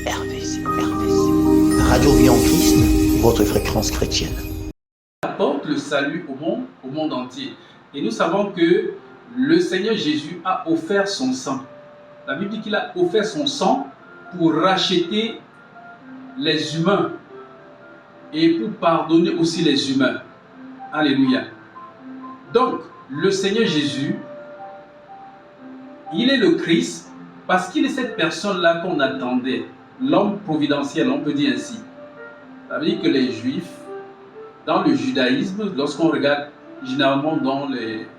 RDC. Radio Vie en Christ, votre fréquence chrétienne. Apporte le salut au monde entier. Et nous savons que le Seigneur Jésus a offert son sang. La Bible dit qu'il a offert son sang pour racheter les humains et pour pardonner aussi les humains. Alléluia. Donc, le Seigneur Jésus, il est le Christ parce qu'il est cette personne-là qu'on attendait. L'homme providentiel, on peut dire ainsi. Ça veut dire que les Juifs, dans le judaïsme, lorsqu'on regarde généralement dans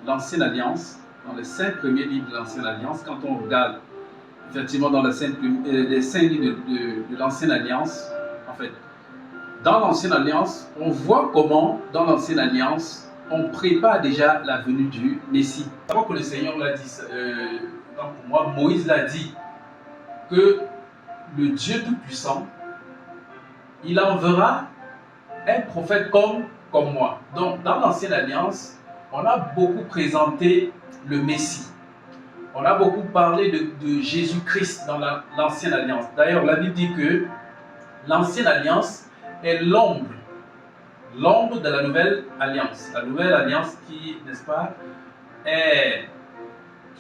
l'Ancienne Alliance, dans les 5 premiers livres de l'Ancienne Alliance, quand on regarde effectivement dans les 5 livres de l'Ancienne Alliance, en fait, dans l'Ancienne Alliance, on voit comment, dans l'Ancienne Alliance, on prépare déjà la venue du Messie. Avant que le Seigneur l'a dit, donc pour moi, Moïse l'a dit, que le Dieu Tout-Puissant, il enverra un prophète comme moi. Donc, dans l'Ancienne Alliance, on a beaucoup présenté le Messie. On a beaucoup parlé de Jésus-Christ dans l'Ancienne Alliance. D'ailleurs, la Bible dit que l'Ancienne Alliance est l'ombre de la Nouvelle Alliance. La Nouvelle Alliance qui, n'est-ce pas,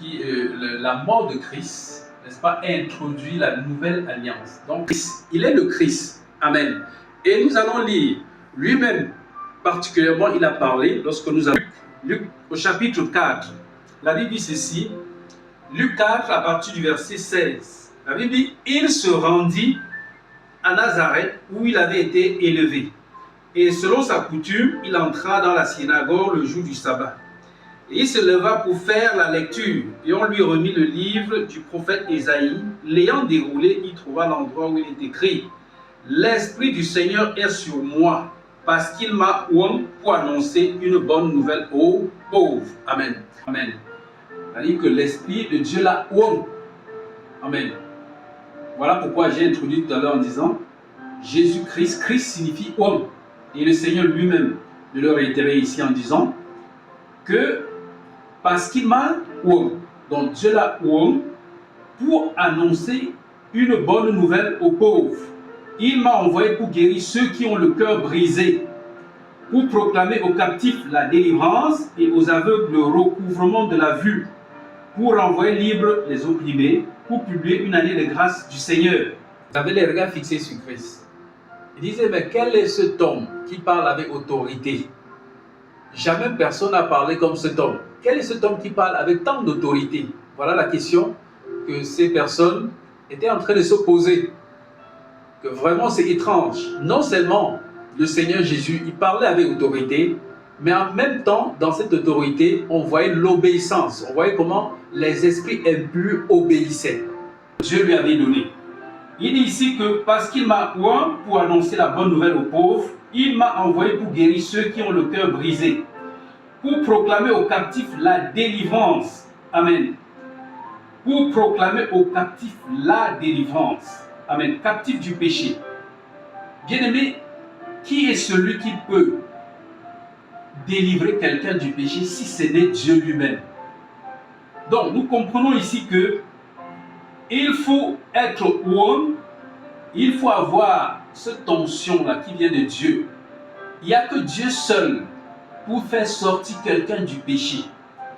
la mort de Christ, n'est-ce pas, introduit la Nouvelle Alliance. Donc, il est le Christ. Amen. Et nous allons lire, lui-même particulièrement, il a parlé, lorsque nous avons Luc au chapitre 4. La Bible dit ceci, Luc 4 à partir du verset 16. La Bible dit, il se rendit à Nazareth où il avait été élevé. Et selon sa coutume, il entra dans la synagogue le jour du sabbat. Et il se leva pour faire la lecture. Et on lui remit le livre du prophète Ésaïe. L'ayant déroulé, il trouva l'endroit où il est écrit, « L'Esprit du Seigneur est sur moi, parce qu'il m'a oint pour annoncer une bonne nouvelle aux pauvres. » Amen. Amen. C'est-à-dire que l'Esprit de Dieu l'a oint. Amen. Voilà pourquoi j'ai introduit tout à l'heure en disant, Jésus-Christ, Christ signifie homme. Et le Seigneur lui-même de le réitérer ici en disant que parce qu'il m'a oint, donc Dieu l'a oint pour annoncer une bonne nouvelle aux pauvres. Il m'a envoyé pour guérir ceux qui ont le cœur brisé, pour proclamer aux captifs la délivrance et aux aveugles le recouvrement de la vue, pour renvoyer libres les opprimés, pour publier une année de grâce du Seigneur. Vous avez les regards fixés sur Christ. Il disait, mais quel est cet homme qui parle avec autorité? Jamais personne n'a parlé comme cet homme. Quel est cet homme qui parle avec tant d'autorité? Voilà la question que ces personnes étaient en train de se poser. Que vraiment c'est étrange. Non seulement le Seigneur Jésus, il parlait avec autorité, mais en même temps, dans cette autorité, on voyait l'obéissance. On voyait comment les esprits impurs obéissaient. Dieu lui avait donné. Il dit ici que parce qu'il m'a oint pour annoncer la bonne nouvelle aux pauvres, il m'a envoyé pour guérir ceux qui ont le cœur brisé, pour proclamer aux captifs la délivrance. Amen. Pour proclamer aux captifs la délivrance. Amen. Captifs du péché. Bien-aimé, qui est celui qui peut délivrer quelqu'un du péché si ce n'est Dieu lui-même? Donc, nous comprenons ici que il faut être homme, il faut avoir cette onction-là qui vient de Dieu. Il n'y a que Dieu seul pour faire sortir quelqu'un du péché.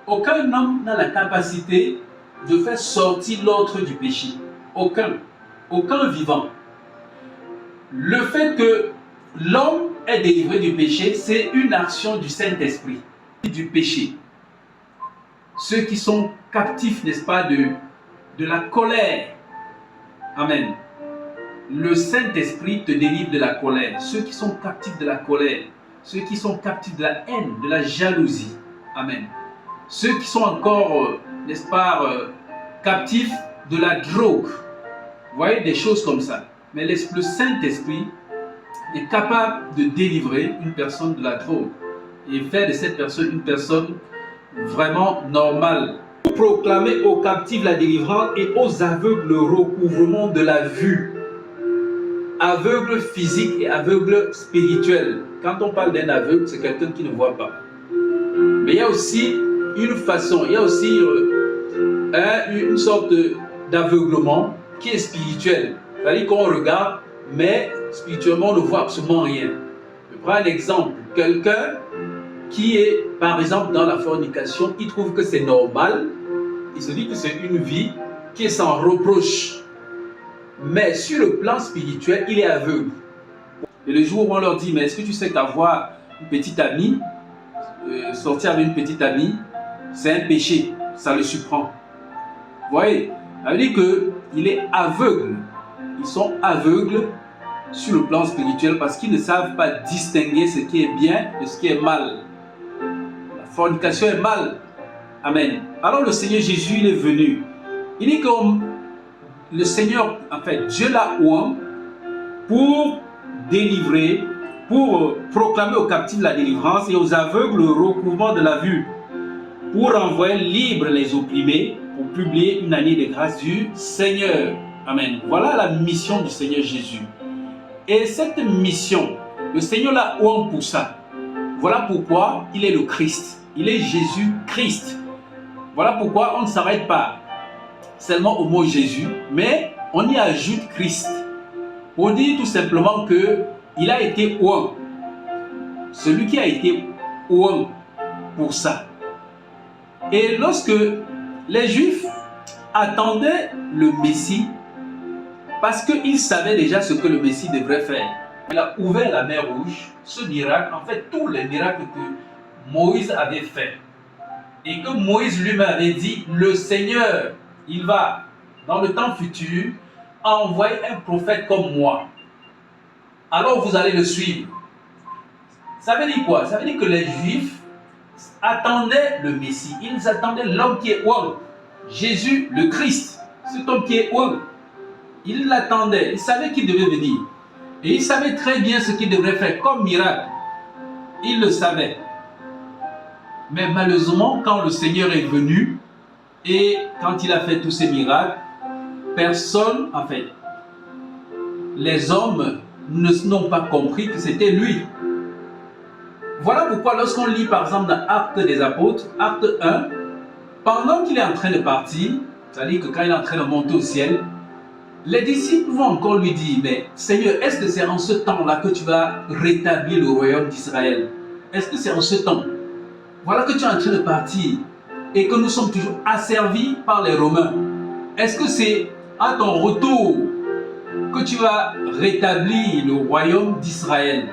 Aucun homme n'a la capacité de faire sortir l'autre du péché. Aucun vivant. Le fait que l'homme est délivré du péché, c'est une action du Saint-Esprit, du péché. Ceux qui sont captifs, n'est-ce pas, de la colère. Amen. Le Saint-Esprit te délivre de la colère. Ceux qui sont captifs de la colère, ceux qui sont captifs de la haine, de la jalousie. Amen. Ceux qui sont encore, n'est-ce pas, captifs de la drogue. Vous voyez, des choses comme ça. Mais le Saint-Esprit est capable de délivrer une personne de la drogue et faire de cette personne une personne vraiment normale. Proclamer aux captifs la délivrance et aux aveugles le recouvrement de la vue. Aveugle physique et aveugle spirituel. Quand on parle d'un aveugle, c'est quelqu'un qui ne voit pas. Mais il y a aussi une façon, il y a aussi une sorte d'aveuglement qui est spirituel. C'est-à-dire qu'on regarde, mais spirituellement, on ne voit absolument rien. Je prends un exemple. Quelqu'un qui est, par exemple, dans la fornication, il trouve que c'est normal. Il se dit que c'est une vie qui est sans reproche. Mais sur le plan spirituel, il est aveugle. Et le jour où on leur dit, mais est-ce que tu sais qu'avoir une petite amie, sortir avec une petite amie, c'est un péché, ça le surprend. Vous voyez, ça veut dire qu'il est aveugle. Ils sont aveugles sur le plan spirituel parce qu'ils ne savent pas distinguer ce qui est bien de ce qui est mal. La fornication est mal. Amen. Alors le Seigneur Jésus, il est venu. Il dit que le Seigneur, en fait, Dieu l'a oint pour délivrer, pour proclamer aux captifs la délivrance et aux aveugles le recouvrement de la vue, pour envoyer libres les opprimés, pour publier une année de grâce du Seigneur. Amen. Voilà la mission du Seigneur Jésus. Et cette mission, le Seigneur l'a oint pour ça. Voilà pourquoi il est le Christ. Il est Jésus-Christ. Voilà pourquoi on ne s'arrête pas seulement au mot Jésus, mais on y ajoute Christ. Pour dire tout simplement qu'il a été oint. Celui qui a été oint pour ça. Et lorsque les Juifs attendaient le Messie, parce qu'ils savaient déjà ce que le Messie devrait faire. Il a ouvert la mer Rouge, ce miracle, en fait tous les miracles que Moïse avait fait. Et que Moïse lui-même avait dit, le Seigneur, il va, dans le temps futur, envoyer un prophète comme moi. Alors vous allez le suivre. Ça veut dire quoi? Ça veut dire que les Juifs attendaient le Messie. Ils attendaient l'homme qui est oint. Jésus, le Christ. Cet homme qui est oint. Ils l'attendaient. Ils savaient qu'il devait venir. Et ils savaient très bien ce qu'il devrait faire comme miracle. Ils le savaient. Mais malheureusement, quand le Seigneur est venu et quand il a fait tous ces miracles, personne, en fait, les hommes n'ont pas compris que c'était lui. Voilà pourquoi lorsqu'on lit par exemple dans Actes des Apôtres, Acte 1, pendant qu'il est en train de partir, c'est-à-dire que quand il est en train de monter au ciel, les disciples vont encore lui dire, mais Seigneur, est-ce que c'est en ce temps-là que tu vas rétablir le royaume d'Israël? Est-ce que c'est en ce temps? Voilà que tu es en train de partir et que nous sommes toujours asservis par les Romains. Est-ce que c'est à ton retour que tu vas rétablir le royaume d'Israël?